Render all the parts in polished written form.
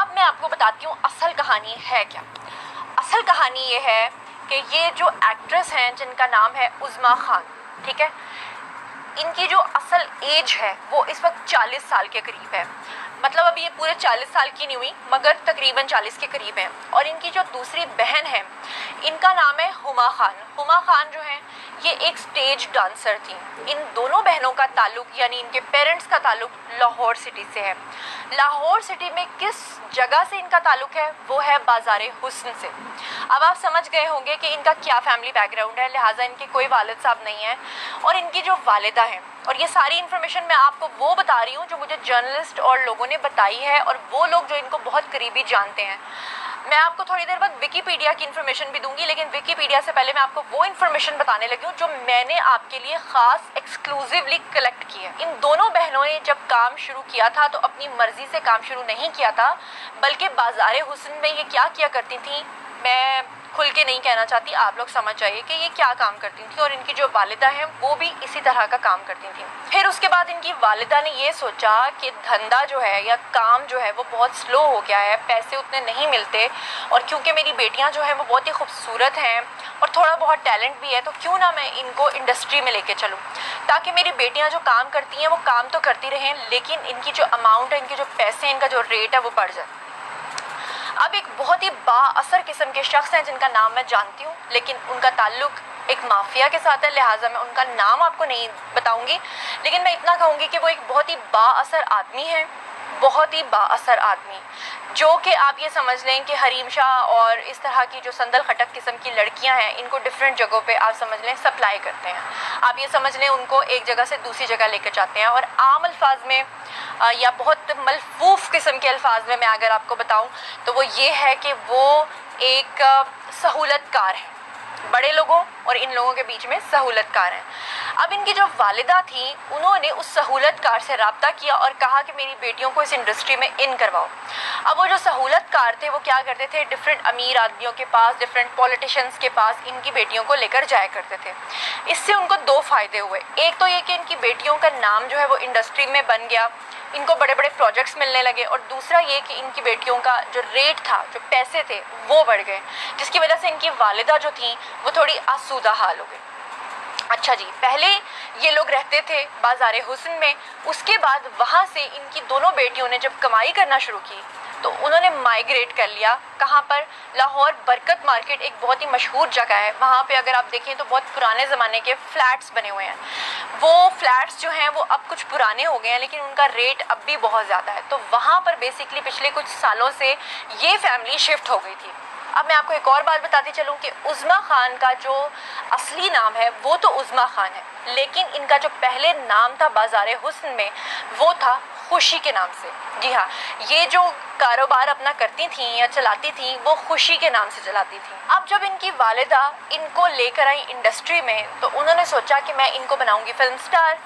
अब मैं आपको बताती हूँ असल कहानी है क्या। असल कहानी ये है कि ये जो एक्ट्रेस हैं जिनका नाम है उज़्मा खान, ठीक है, इनकी जो असल एज है वो इस वक्त 40 साल के करीब है। मतलब अभी ये पूरे 40 साल की नहीं हुई मगर तकरीबन 40 के करीब है। और इनकी जो दूसरी बहन है इनका नाम है हुमा खान। हुमा खान जो है ये एक स्टेज डांसर थी। इन दोनों बहनों का ताल्लुक यानी इनके पेरेंट्स का ताल्लुक लाहौर सिटी से है। लाहौर सिटी में किस जगह से इनका ताल्लुक है वो है बाज़ार हुस्न से। अब आप समझ गए होंगे कि इनका क्या फैमिली बैकग्राउंड है, लिहाजा इनके कोई वालिद साहब नहीं है और इनकी जो वालिदा हैं। और ये सारी इन्फॉर्मेशन मैं आपको वो बता रही हूँ जो मुझे जर्नलिस्ट और लोगों ने बताई है और वो लोग जो इनको बहुत करीबी जानते हैं। मैं आपको थोड़ी देर बाद विकीपीडिया की इन्फॉर्मेशन भी दूंगी, लेकिन विकीपीडिया से पहले मैं आपको वो इन्फॉर्मेशन बताने लगी हूँ जो मैंने आपके लिए ख़ास एक्सक्लूसिवली कलेक्ट की है। इन दोनों बहनों ने जब काम शुरू किया था तो अपनी मर्ज़ी से काम शुरू नहीं किया था, बल्कि बाज़ार हुस्न में ये क्या किया करती थी मैं खुल के नहीं कहना चाहती, आप लोग समझ जाइए कि ये क्या काम करती थी। और इनकी जो वालिदा हैं वो भी इसी तरह का काम करती थी। फिर उसके बाद इनकी वालिदा ने ये सोचा कि धंधा जो है या काम जो है वो बहुत स्लो हो गया है, पैसे उतने नहीं मिलते, और क्योंकि मेरी बेटियां जो हैं वो बहुत ही खूबसूरत हैं और थोड़ा बहुत टैलेंट भी है, तो क्यों ना मैं इनको इंडस्ट्री में लेके चलूँ ताकि मेरी बेटियाँ जो काम करती हैं वो काम तो करती रहें लेकिन इनकी जो अमाउंट है, इनके जो पैसे, इनका जो रेट है वो बढ़ जाए। अब एक बहुत ही बाअसर किस्म के शख्स हैं जिनका नाम मैं जानती हूँ, लेकिन उनका ताल्लुक एक माफिया के साथ है, लिहाजा मैं उनका नाम आपको नहीं बताऊंगी, लेकिन मैं इतना कहूँगी कि वो एक बहुत ही बाअसर आदमी है, बहुत ही बाअसर आदमी, जो कि आप ये समझ लें कि हरीम शाह और इस तरह की जो संदल खटक किस्म की लड़कियां हैं इनको डिफरेंट जगहों पे आप समझ लें सप्लाई करते हैं। आप ये समझ लें उनको एक जगह से दूसरी जगह लेकर जाते हैं। और आम अल्फाज में या बहुत मलफूफ किस्म के अल्फाज में मैं अगर आपको बताऊं तो वो ये है कि वो एक सहूलतकार है, बड़े लोगों और इन लोगों के बीच में सहूलतकार हैं। अब इनकी जो वालिदा थी उन्होंने उस सहूलतकार से रब्ता किया और कहा कि मेरी बेटियों को इस इंडस्ट्री में इन करवाओ। अब वो जो सहूलतकार थे वो क्या करते थे, डिफरेंट अमीर आदमियों के पास, डिफरेंट पॉलिटिशियंस के पास इनकी बेटियों को लेकर जाया करते थे। इससे उनको दो फ़ायदे हुए। एक तो ये कि इनकी बेटियों का नाम जो है वो इंडस्ट्री में बन गया, इनको बड़े बड़े प्रोजेक्ट्स मिलने लगे, और दूसरा ये कि इनकी बेटियों का जो रेट था, जो पैसे थे वो बढ़ गए, जिसकी वजह से इनकी वालिदा जो थी वो थोड़ी आसूदा हाल हो गई। अच्छा जी, पहले ये लोग रहते थे बाज़ार हुस्न में, उसके बाद वहाँ से इनकी दोनों बेटियों ने जब कमाई करना शुरू की तो उन्होंने माइग्रेट कर लिया। कहाँ पर? लाहौर बरकत मार्केट एक बहुत ही मशहूर जगह है, वहाँ पे अगर आप देखें तो बहुत पुराने ज़माने के फ़्लैट्स बने हुए हैं। वो फ्लैट्स जो हैं वो अब कुछ पुराने हो गए हैं लेकिन उनका रेट अब भी बहुत ज़्यादा है, तो वहाँ पर बेसिकली पिछले कुछ सालों से ये फैमिली शिफ्ट हो गई थी। अब मैं आपको एक और बात बताती चलूँ कि उज़्मा खान का जो असली नाम है वो तो उज़्मा खान है, लेकिन इनका जो पहले नाम था बाज़ार हुस्न में वो था खुशी के नाम से। जी हाँ, ये जो कारोबार अपना करती थी या चलाती थी वो खुशी के नाम से चलाती थी। अब जब इनकी वालिदा इनको लेकर आई इंडस्ट्री में तो उन्होंने सोचा कि मैं इनको बनाऊंगी फिल्म स्टार।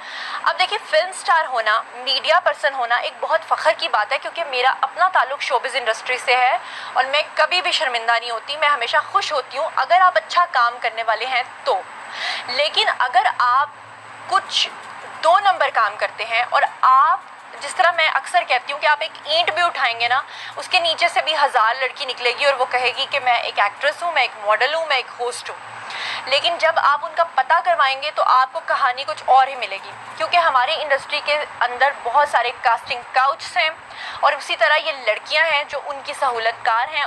अब देखिए, फिल्म स्टार होना, मीडिया पर्सन होना एक बहुत फ़ख्र की बात है, क्योंकि मेरा अपना ताल्लुक शोबिज़ इंडस्ट्री से है और मैं कभी भी शर्मिंदा नहीं होती, मैं हमेशा खुश होती हूँ अगर आप अच्छा काम करने वाले हैं तो। लेकिन अगर आप कुछ 2 नंबर काम करते हैं और आप, जिस तरह मैं अक्सर कहती हूँ कि आप एक ईंट भी उठाएंगे ना उसके नीचे से भी 1000 लड़की निकलेगी और वो कहेगी कि मैं एक एक्ट्रेस हूँ, मैं एक मॉडल हूँ, मैं एक होस्ट हूँ। लेकिन जब आप उनका पता करवाएंगे तो आपको कहानी कुछ और ही मिलेगी, क्योंकि हमारी इंडस्ट्री के अंदर बहुत सारे कास्टिंग काउचेस हैं और उसी तरह ये लड़कियाँ हैं जो उनकी सहूलतकार हैं।